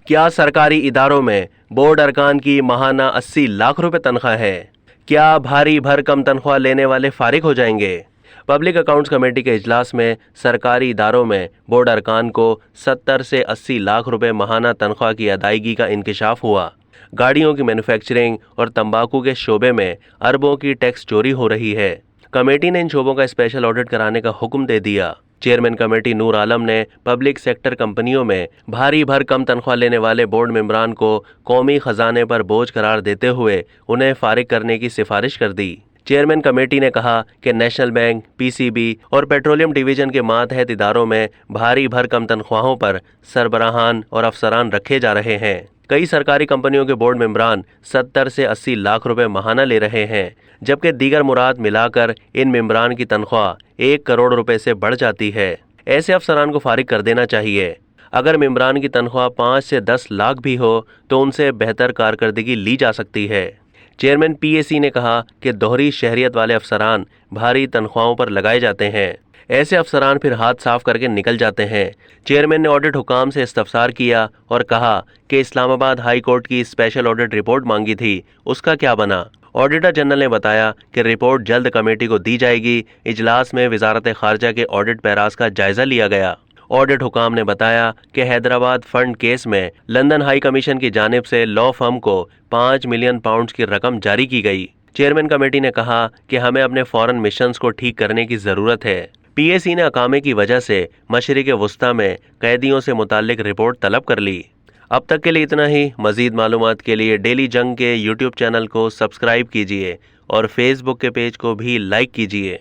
کیا سرکاری اداروں میں بورڈ ارکان کی ماہانہ 80 لاکھ روپے تنخواہ ہے؟ کیا بھاری بھرکم تنخواہ لینے والے فارغ ہو جائیں گے؟ پبلک اکاؤنٹس کمیٹی کے اجلاس میں سرکاری اداروں میں بورڈ ارکان کو 70 سے 80 لاکھ روپے ماہانہ تنخواہ کی ادائیگی کا انکشاف ہوا۔ گاڑیوں کی مینوفیکچرنگ اور تمباکو کے شعبے میں اربوں کی ٹیکس چوری ہو رہی ہے۔ کمیٹی نے ان شعبوں کا اسپیشل آڈٹ کرانے کا حکم دے دیا۔ چیئرمین کمیٹی نور عالم نے پبلک سیکٹر کمپنیوں میں بھاری بھرکم تنخواہ لینے والے بورڈ ممبران کو قومی خزانے پر بوجھ قرار دیتے ہوئے انہیں فارغ کرنے کی سفارش کر دی۔ چیئرمین کمیٹی نے کہا کہ نیشنل بینک، پی سی بی اور پیٹرولیم ڈویژن کے ماتحت اداروں میں بھاری بھرکم تنخواہوں پر سربراہان اور افسران رکھے جا رہے ہیں۔ کئی سرکاری کمپنیوں کے بورڈ ممبران 70 سے 80 لاکھ روپے ماہانہ لے رہے ہیں، جبکہ دیگر مراد ملا کر ان ممبران کی تنخواہ 1 کروڑ روپے سے بڑھ جاتی ہے۔ ایسے افسران کو فارغ کر دینا چاہیے۔ اگر ممبران کی تنخواہ 5 سے 10 لاکھ بھی ہو تو ان سے بہتر کارکردگی لی جا سکتی ہے۔ چیئرمین پی اے سی نے کہا کہ دوہری شہریت والے افسران بھاری تنخواہوں پر لگائے جاتے ہیں۔ ایسے افسران پھر ہاتھ صاف کر کے نکل جاتے ہیں۔ چیئرمین نے آڈٹ حکام سے استفسار کیا اور کہا کہ اسلام آباد ہائی کورٹ کی اسپیشل آڈٹ رپورٹ مانگی تھی، اس کا کیا بنا؟ آڈیٹر جنرل نے بتایا کہ رپورٹ جلد کمیٹی کو دی جائے گی۔ اجلاس میں وزارت خارجہ کے آڈٹ پیراز کا جائزہ لیا گیا۔ آڈٹ حکام نے بتایا کہ حیدرآباد فنڈ کیس میں لندن ہائی کمیشن کی جانب سے لا فرم کو 5 ملین پاؤنڈز کی رقم جاری کی گئی۔ چیئرمین کمیٹی نے کہا کہ ہمیں اپنے فارن مشنز کو ٹھیک کرنے کی ضرورت ہے۔ پی اے سی نے اقامے کی وجہ سے مشرق وسطیٰ میں قیدیوں سے متعلق رپورٹ طلب کر لی۔ اب تک کے لیے اتنا ہی۔ مزید معلومات کے لیے ڈیلی جنگ کے یوٹیوب چینل کو سبسکرائب کیجیے اور فیس بک کے پیج کو بھی لائک کیجیے۔